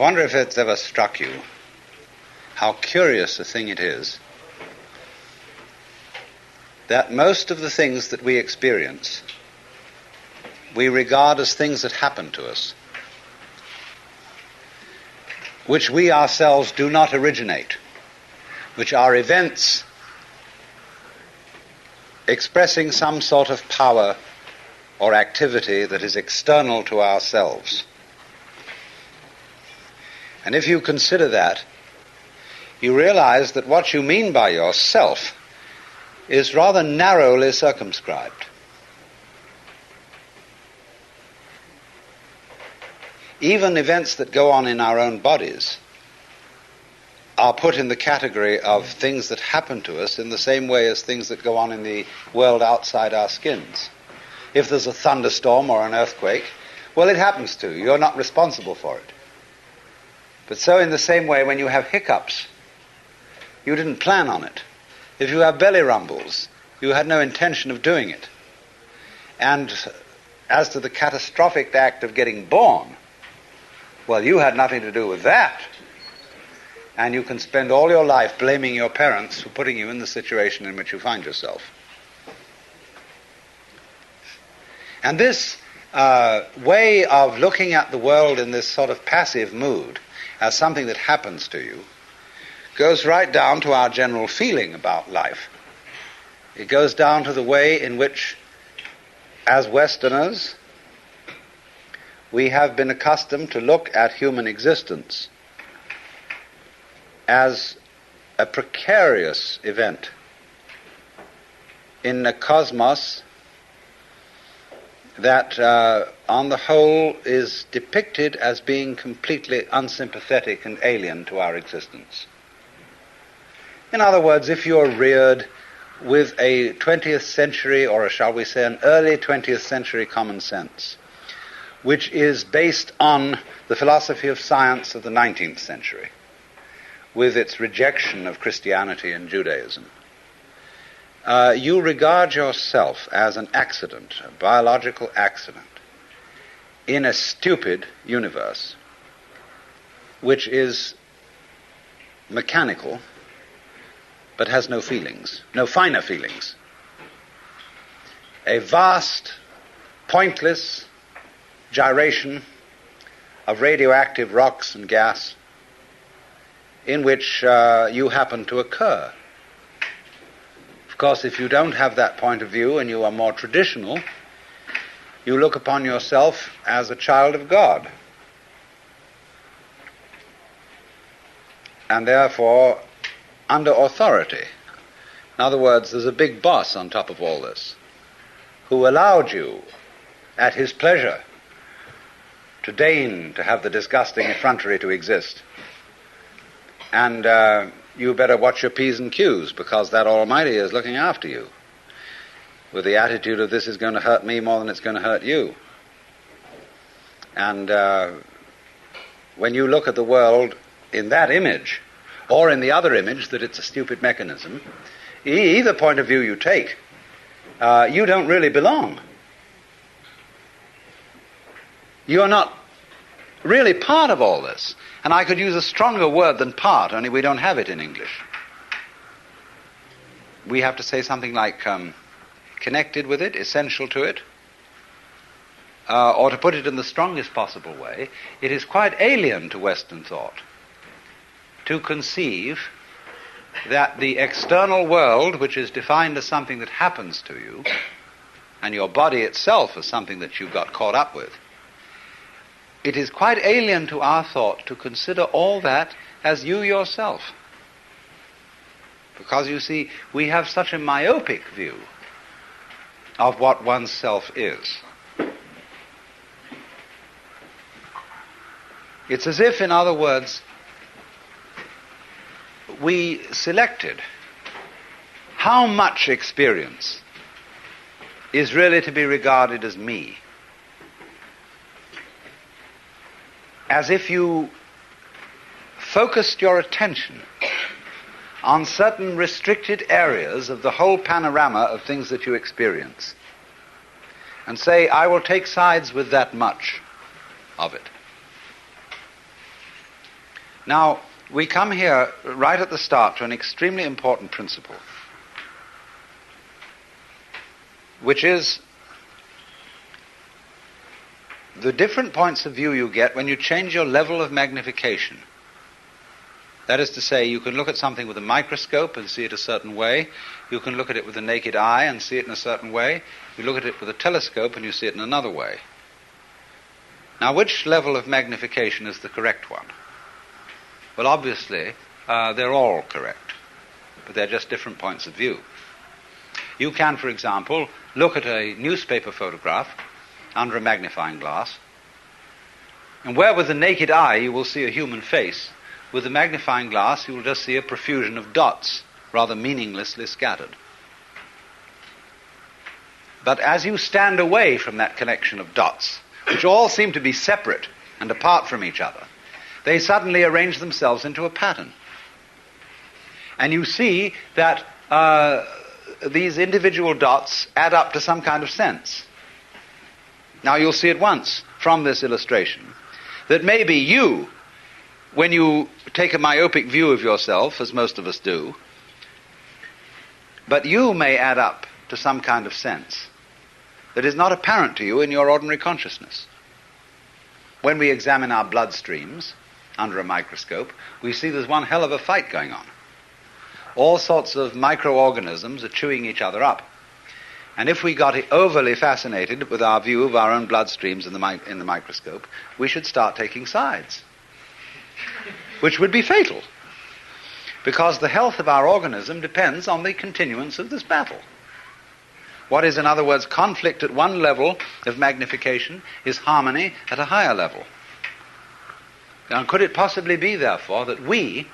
wonder if it's ever struck you how curious a thing it is that most of the things that we experience we regard as things that happen to us, which we ourselves do not originate, which are events expressing some sort of power or activity that is external to ourselves. And if you consider that, you realize that what you mean by yourself is rather narrowly circumscribed. Even events that go on in our own bodies are put in the category of things that happen to us in the same way as things that go on in the world outside our skins. If there's a thunderstorm or an earthquake, well, it happens to you. You're not responsible for it. But so in the same way, when you have hiccups, you didn't plan on it. If you have belly rumbles, you had no intention of doing it. And as to the catastrophic act of getting born, well, you had nothing to do with that. And you can spend all your life blaming your parents for putting you in the situation in which you find yourself. And this way of looking at the world in this sort of passive mood as something that happens to you goes right down to our general feeling about life. It goes down to the way in which, as Westerners, we have been accustomed to look at human existence as a precarious event in a cosmos that, on the whole, is depicted as being completely unsympathetic and alien to our existence. In other words, if you're reared with a 20th century, or shall we say an early 20th century common sense, which is based on the philosophy of science of the 19th century, with its rejection of Christianity and Judaism, you regard yourself as an accident, a biological accident, in a stupid universe, which is mechanical, but has no feelings, no finer feelings. A vast, pointless gyration of radioactive rocks and gas in which you happen to occur. Of course, if you don't have that point of view and you are more traditional, you look upon yourself as a child of God. And therefore, under authority. In other words, there's a big boss on top of all this who allowed you, at his pleasure, to deign to have the disgusting effrontery to exist. And you better watch your P's and Q's, because that Almighty is looking after you with the attitude of this is going to hurt me more than it's going to hurt you. And when you look at the world in that image, or in the other image that it's a stupid mechanism, either point of view you take, you don't really belong. You're not really part of all this. And I could use a stronger word than part, only we don't have it in English. We have to say something like connected with it, essential to it, or to put it in the strongest possible way, it is quite alien to Western thought to conceive that the external world, which is defined as something that happens to you, and your body itself as something that you got caught up with, it is quite alien to our thought to consider all that as you yourself. Because, you see, we have such a myopic view of what oneself is. It's as if, in other words, we selected how much experience is really to be regarded as me. As if you focused your attention on certain restricted areas of the whole panorama of things that you experience, and say, I will take sides with that much of it. Now, we come here right at the start to an extremely important principle, which is the different points of view you get when you change your level of magnification. That is to say, you can look at something with a microscope and see it a certain way. You can look at it with the naked eye and see it in a certain way. You look at it with a telescope and you see it in another way. Now, which level of magnification is the correct one? Well, obviously, they're all correct, but they're just different points of view. You can, for example, look at a newspaper photograph under a magnifying glass, and where with the naked eye you will see a human face, with the magnifying glass you will just see a profusion of dots, rather meaninglessly scattered. But as you stand away from that collection of dots, which all seem to be separate and apart from each other, they suddenly arrange themselves into a pattern. And you see that these individual dots add up to some kind of sense. Now you'll see at once from this illustration that maybe you, when you take a myopic view of yourself, as most of us do, but you may add up to some kind of sense that is not apparent to you in your ordinary consciousness. When we examine our blood streams under a microscope, we see there's one hell of a fight going on. All sorts of microorganisms are chewing each other up. And if we got overly fascinated with our view of our own blood streams in the microscope, we should start taking sides, which would be fatal, because the health of our organism depends on the continuance of this battle. What is, in other words, conflict at one level of magnification is harmony at a higher level. Now, could it possibly be, therefore, that we,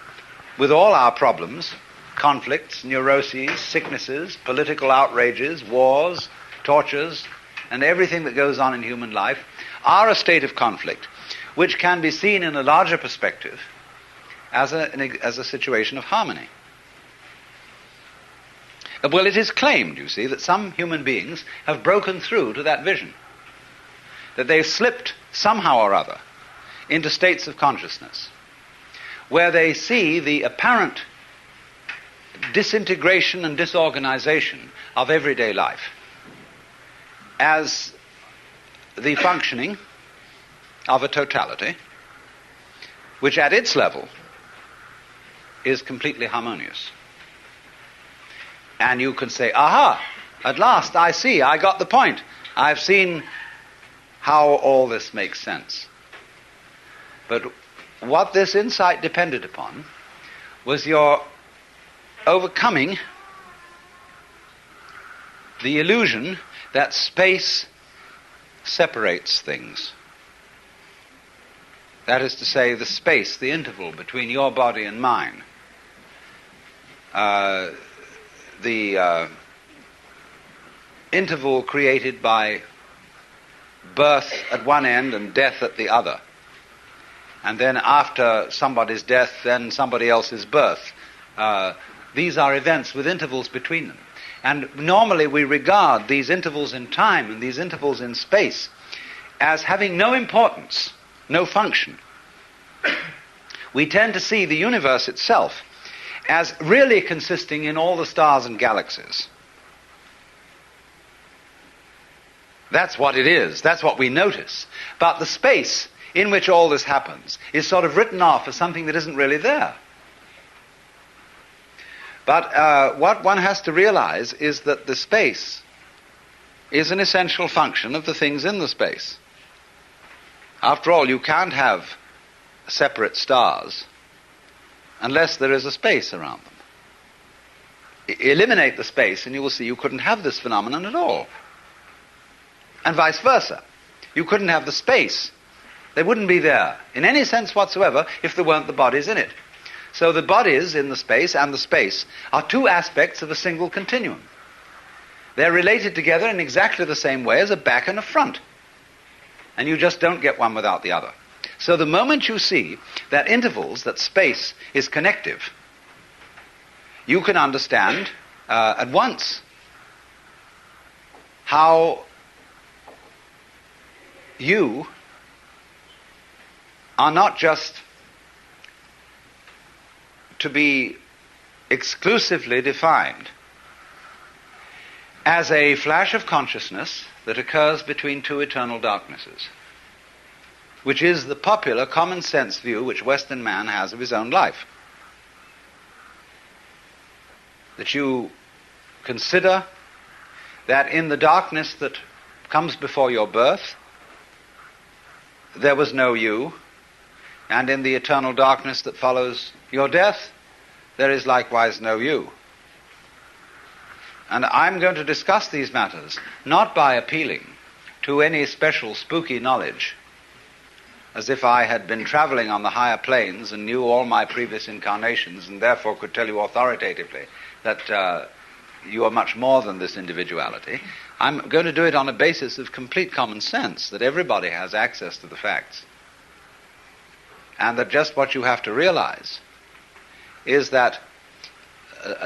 with all our problems, conflicts, neuroses, sicknesses, political outrages, wars, tortures, and everything that goes on in human life, are a state of conflict which can be seen in a larger perspective as a situation of harmony? Well, it is claimed, you see, that some human beings have broken through to that vision, that they've slipped somehow or other into states of consciousness where they see the apparent disintegration and disorganization of everyday life as the functioning of a totality which at its level is completely harmonious. And you can say, aha, at last I see, I got the point. I've seen how all this makes sense. But what this insight depended upon was your overcoming the illusion that space separates things. That is to say, the space, the interval between your body and mine. The interval created by birth at one end and death at the other. And then after somebody's death, then somebody else's birth. These are events with intervals between them. And normally we regard these intervals in time and these intervals in space as having no importance, no function. We tend to see the universe itself as really consisting in all the stars and galaxies. That's what it is. That's what we notice. But the space in which all this happens is sort of written off as something that isn't really there. But what one has to realize is that the space is an essential function of the things in the space. After all, you can't have separate stars unless there is a space around them. Eliminate the space and you will see you couldn't have this phenomenon at all. And vice versa. You couldn't have the space. They wouldn't be there in any sense whatsoever if there weren't the bodies in it. So the bodies in the space and the space are two aspects of a single continuum. They're related together in exactly the same way as a back and a front. And you just don't get one without the other. So the moment you see that intervals, that space is connective, you can understand at once how you are not just to be exclusively defined as a flash of consciousness that occurs between two eternal darknesses, which is the popular common sense view which Western man has of his own life. That you consider that in the darkness that comes before your birth, there was no you, and in the eternal darkness that follows your death, there is likewise no you. And I'm going to discuss these matters not by appealing to any special spooky knowledge, as if I had been traveling on the higher planes and knew all my previous incarnations and therefore could tell you authoritatively that you are much more than this individuality. I'm going to do it on a basis of complete common sense, that everybody has access to the facts. And that just what you have to realize is that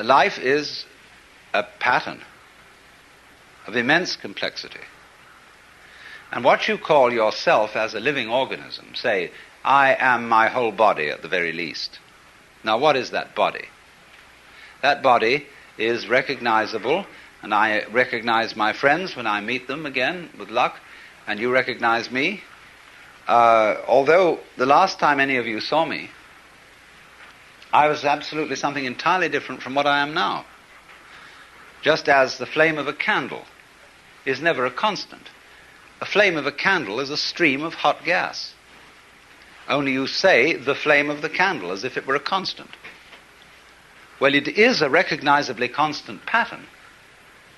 life is a pattern of immense complexity. And what you call yourself as a living organism, say, I am my whole body at the very least. Now what is that body? That body is recognizable, and I recognize my friends when I meet them again, with luck, and you recognize me. Although the last time any of you saw me, I was absolutely something entirely different from what I am now. Just as the flame of a candle is never a constant. A flame of a candle is a stream of hot gas. Only you say the flame of the candle as if it were a constant. Well, it is a recognizably constant pattern.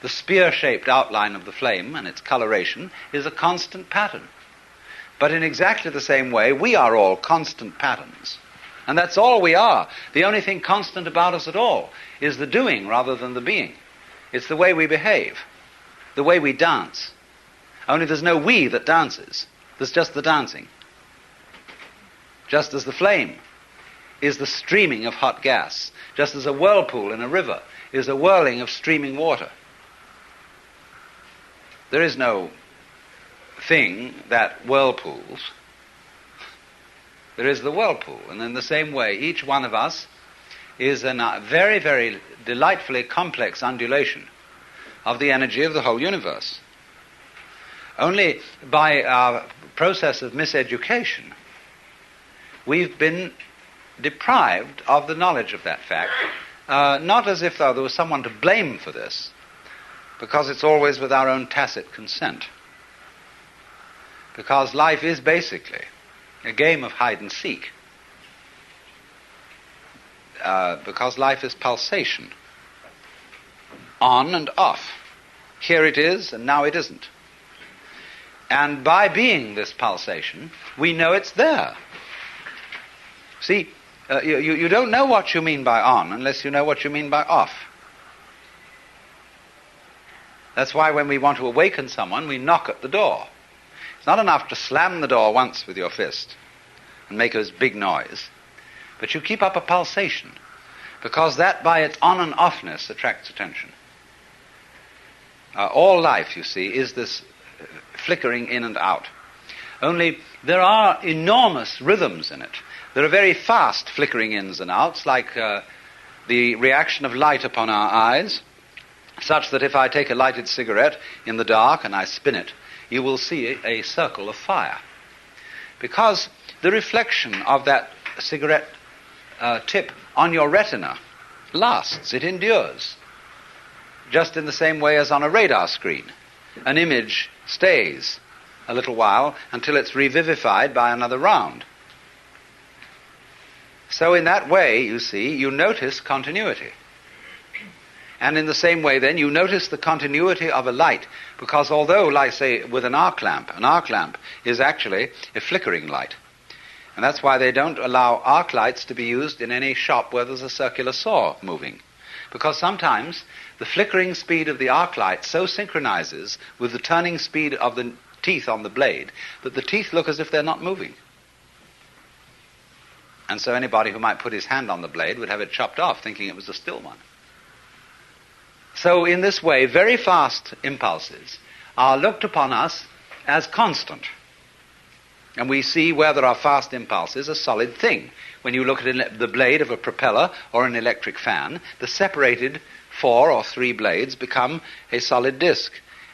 The spear-shaped outline of the flame and its coloration is a constant pattern. But in exactly the same way, we are all constant patterns. And that's all we are. The only thing constant about us at all is the doing rather than the being. It's the way we behave, the way we dance. Only there's no we that dances. There's just the dancing. Just as the flame is the streaming of hot gas, just as a whirlpool in a river is a whirling of streaming water. There is no thing that whirlpools. There is the whirlpool. And in the same way, each one of us is a very, very delightfully complex undulation of the energy of the whole universe. Only by our process of miseducation, we've been deprived of the knowledge of that fact, not as if though there was someone to blame for this, because it's always with our own tacit consent. Because life is basically a game of hide and seek. Because life is pulsation, on and off. Here it is, and now it isn't. And by being this pulsation, we know it's there. See, you don't know what you mean by on unless you know what you mean by off. That's why when we want to awaken someone, we knock at the door. It's not enough to slam the door once with your fist and make a big noise, but you keep up a pulsation, because that by its on and offness attracts attention. All life, you see, is this flickering in and out. Only there are enormous rhythms in it. There are very fast flickering ins and outs, like the reaction of light upon our eyes, such that if I take a lighted cigarette in the dark and I spin it, you will see a circle of fire. Because the reflection of that cigarette tip on your retina lasts, it endures. Just in the same way as on a radar screen. An image stays a little while until it's revivified by another round. So in that way, you see, you notice continuity. And in the same way then, you notice the continuity of a light, because although, like say, with an arc lamp is actually a flickering light. And that's why they don't allow arc lights to be used in any shop where there's a circular saw moving. Because sometimes the flickering speed of the arc light so synchronizes with the turning speed of the teeth on the blade that the teeth look as if they're not moving. And so anybody who might put his hand on the blade would have it chopped off, thinking it was a still one. So in this way, very fast impulses are looked upon us as constant. And we see where there are fast impulses a solid thing. When you look at the blade of a propeller or an electric fan, the separated 4 or 3 blades become a solid disk,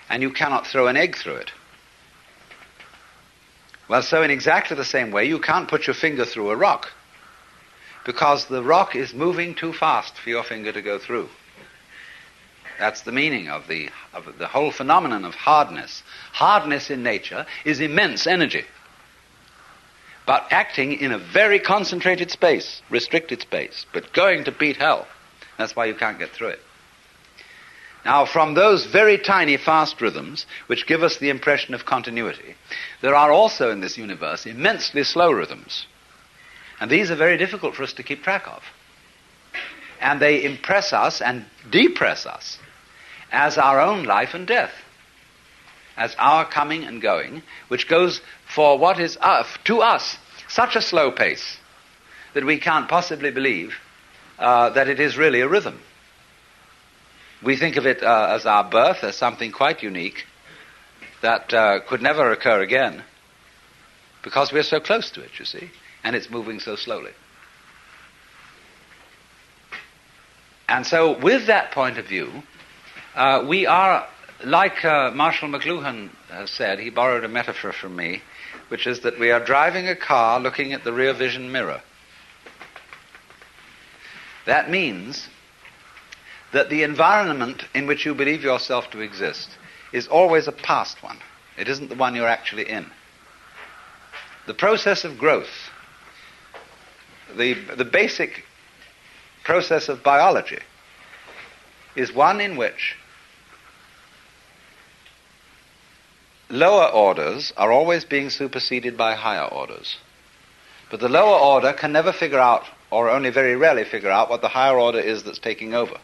and you cannot throw an egg through it. Well, so in exactly the same way, you can't put your finger through a rock, because the rock is moving too fast for your finger to go through. That's the meaning of the whole phenomenon of hardness. Hardness in nature is immense energy, but acting in a very concentrated space, restricted space, but going to beat hell. That's why you can't get through it. Now, from those very tiny fast rhythms, which give us the impression of continuity, there are also in this universe immensely slow rhythms. And these are very difficult for us to keep track of. And they impress us and depress us as our own life and death, as our coming and going, which goes for what is to us such a slow pace that we can't possibly believe that it is really a rhythm. We think of it as our birth, as something quite unique that could never occur again, because we're so close to it, you see, and it's moving so slowly. And so with that point of view, we are, like Marshall McLuhan has said, he borrowed a metaphor from me, which is that we are driving a car looking at the rear vision mirror. That means that the environment in which you believe yourself to exist is always a past one. It isn't the one you're actually in. The process of growth, the basic process of biology, is one in which lower orders are always being superseded by higher orders. But the lower order can never figure out, or only very rarely figure out, what the higher order is that's taking over,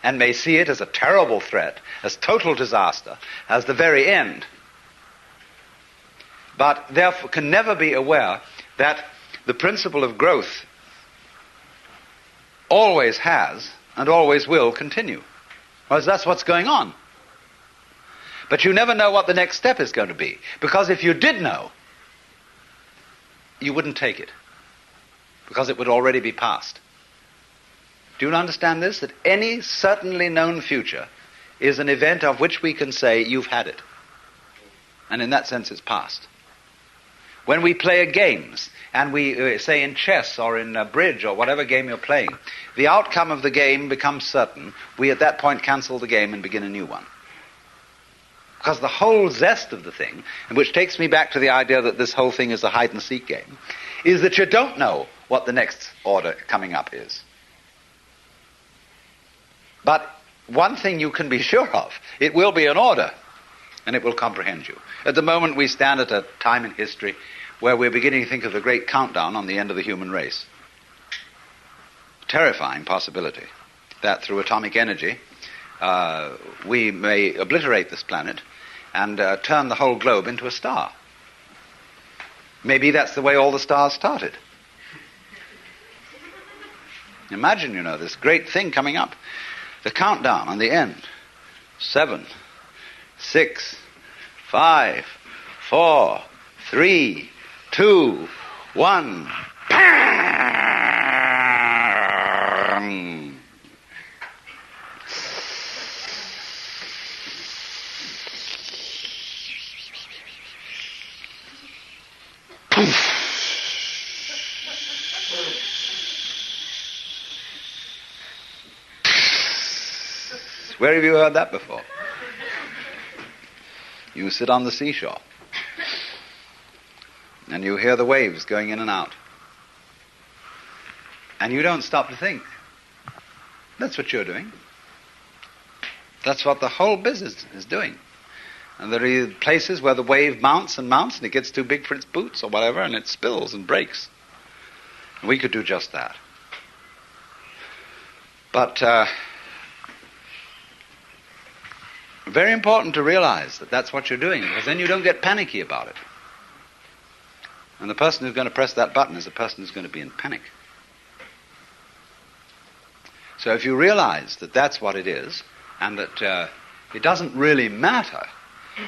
and may see it as a terrible threat, as total disaster, as the very end, but therefore can never be aware that the principle of growth always has and always will continue. Whereas that's what's going on. But you never know what the next step is going to be, because if you did know, you wouldn't take it, because it would already be past. Do you understand this? That any certainly known future is an event of which we can say, you've had it. And in that sense, it's past. When we play games, and we say in chess or in bridge or whatever game you're playing, the outcome of the game becomes certain. We at that point cancel the game and begin a new one. Because the whole zest of the thing, and which takes me back to the idea that this whole thing is a hide-and-seek game, is that you don't know what the next order coming up is. But one thing you can be sure of, it will be an order, and it will comprehend you. At the moment, we stand at a time in history where we're beginning to think of the great countdown on the end of the human race. Terrifying possibility that through atomic energy, we may obliterate this planet and turn the whole globe into a star. Maybe that's the way all the stars started. Imagine, this great thing coming up. The countdown on the end. 7, 6, 5, 4, 3, 2, 1. Bang! Poof! Where have you heard that before? You sit on the seashore and you hear the waves going in and out, and you don't stop to think. That's what you're doing. That's what the whole business is doing. And there are places where the wave mounts and mounts and it gets too big for its boots or whatever, and it spills and breaks. And we could do just that. But very important to realize that that's what you're doing, because then you don't get panicky about it. And the person who's going to press that button is the person who's going to be in panic. So if you realize that that's what it is, and that it doesn't really matter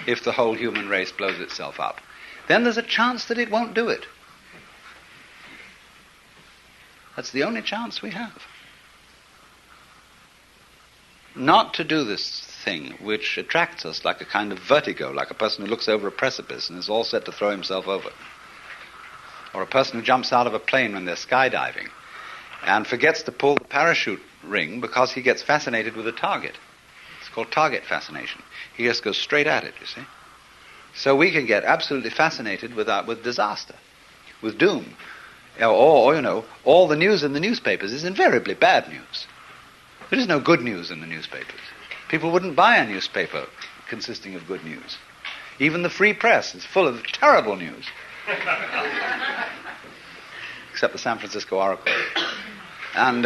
if the whole human race blows itself up, then there's a chance that it won't do it. That's the only chance we have. Not to do this thing which attracts us like a kind of vertigo, like a person who looks over a precipice and is all set to throw himself over. Or a person who jumps out of a plane when they're skydiving and forgets to pull the parachute ring because he gets fascinated with a target. It's called target fascination. He just goes straight at it, you see. So we can get absolutely fascinated with disaster, with doom. Or, you know, all the news in the newspapers is invariably bad news. There is no good news in the newspapers. People wouldn't buy a newspaper consisting of good news. Even the free press is full of terrible news. Except the San Francisco Oracle. And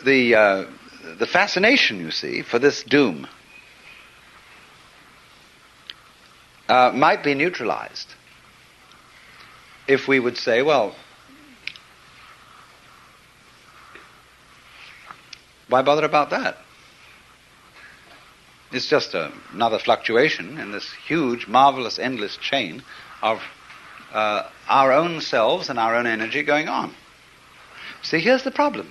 the fascination, you see, for this doom might be neutralized if we would say, well, why bother about that? It's just another fluctuation in this huge, marvelous, endless chain of our own selves and our own energy going on. See, here's the problem.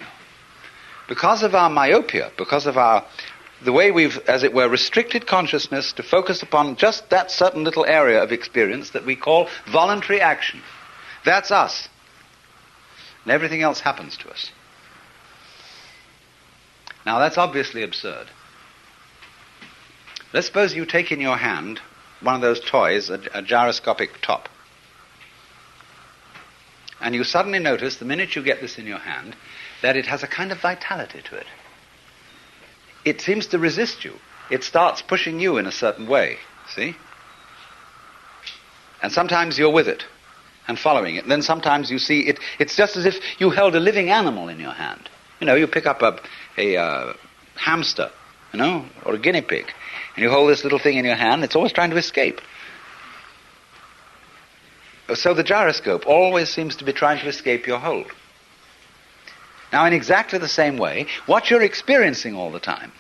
Because of our myopia, because of the way we've, as it were, restricted consciousness to focus upon just that certain little area of experience that we call voluntary action. That's us. And everything else happens to us. Now, that's obviously absurd. Let's suppose you take in your hand one of those toys, a gyroscopic top. And you suddenly notice, the minute you get this in your hand, that it has a kind of vitality to it. It seems to resist you. It starts pushing you in a certain way, see? And sometimes you're with it and following it. And then sometimes you see it. It's just as if you held a living animal in your hand. You know, you pick up a hamster, you know, or a guinea pig, and you hold this little thing in your hand. It's always trying to escape. So the gyroscope always seems to be trying to escape your hold. Now, in exactly the same way, what you're experiencing all the time,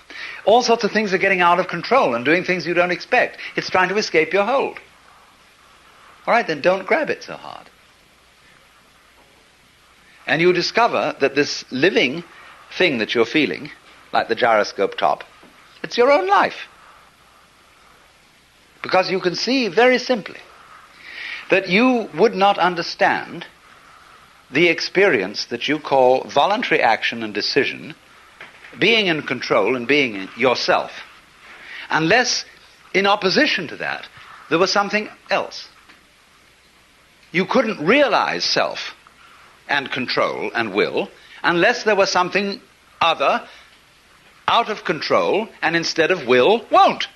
all sorts of things are getting out of control and doing things you don't expect. It's trying to escape your hold. All right, then don't grab it so hard. And you discover that this living thing that you're feeling, like the gyroscope top, it's your own life. Because you can see very simply that you would not understand the experience that you call voluntary action and decision, being in control and being yourself, unless in opposition to that there was something else. You couldn't realize self and control and will unless there was something other, out of control, and instead of will, won't.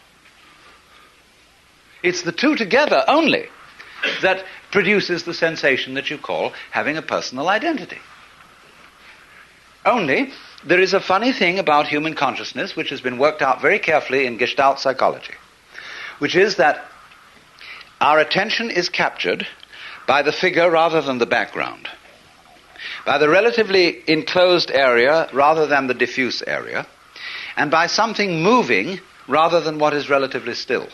It's the two together only that produces the sensation that you call having a personal identity. Only, there is a funny thing about human consciousness which has been worked out very carefully in Gestalt psychology, which is that our attention is captured by the figure rather than the background, by the relatively enclosed area rather than the diffuse area, and by something moving rather than what is relatively still.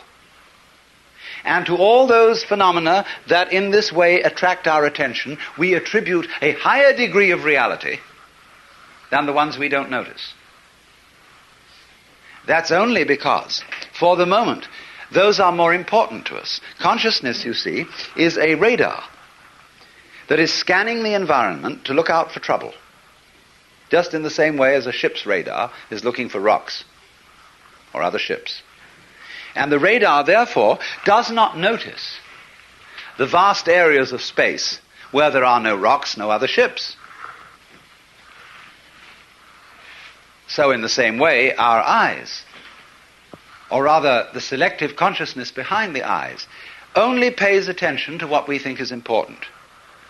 And to all those phenomena that in this way attract our attention, we attribute a higher degree of reality than the ones we don't notice. That's only because, for the moment, those are more important to us. Consciousness, you see, is a radar that is scanning the environment to look out for trouble, just in the same way as a ship's radar is looking for rocks or other ships. And the radar, therefore, does not notice the vast areas of space where there are no rocks, no other ships. So in the same way, our eyes, or rather the selective consciousness behind the eyes, only pays attention to what we think is important.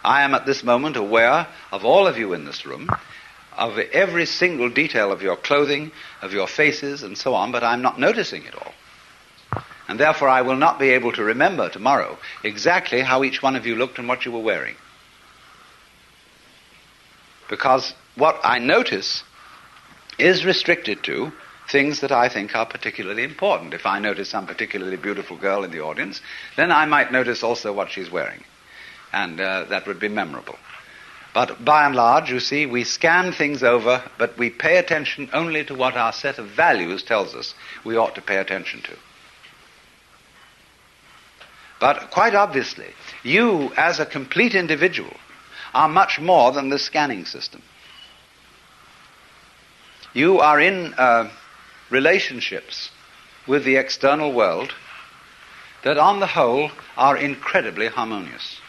I am at this moment aware of all of you in this room, of every single detail of your clothing, of your faces, and so on, but I'm not noticing it all. And therefore I will not be able to remember tomorrow exactly how each one of you looked and what you were wearing. Because what I notice is restricted to things that I think are particularly important. If I notice some particularly beautiful girl in the audience, then I might notice also what she's wearing, and that would be memorable. But by and large, you see, we scan things over, but we pay attention only to what our set of values tells us we ought to pay attention to. But quite obviously, you as a complete individual are much more than the scanning system. You are in relationships with the external world that on the whole are incredibly harmonious.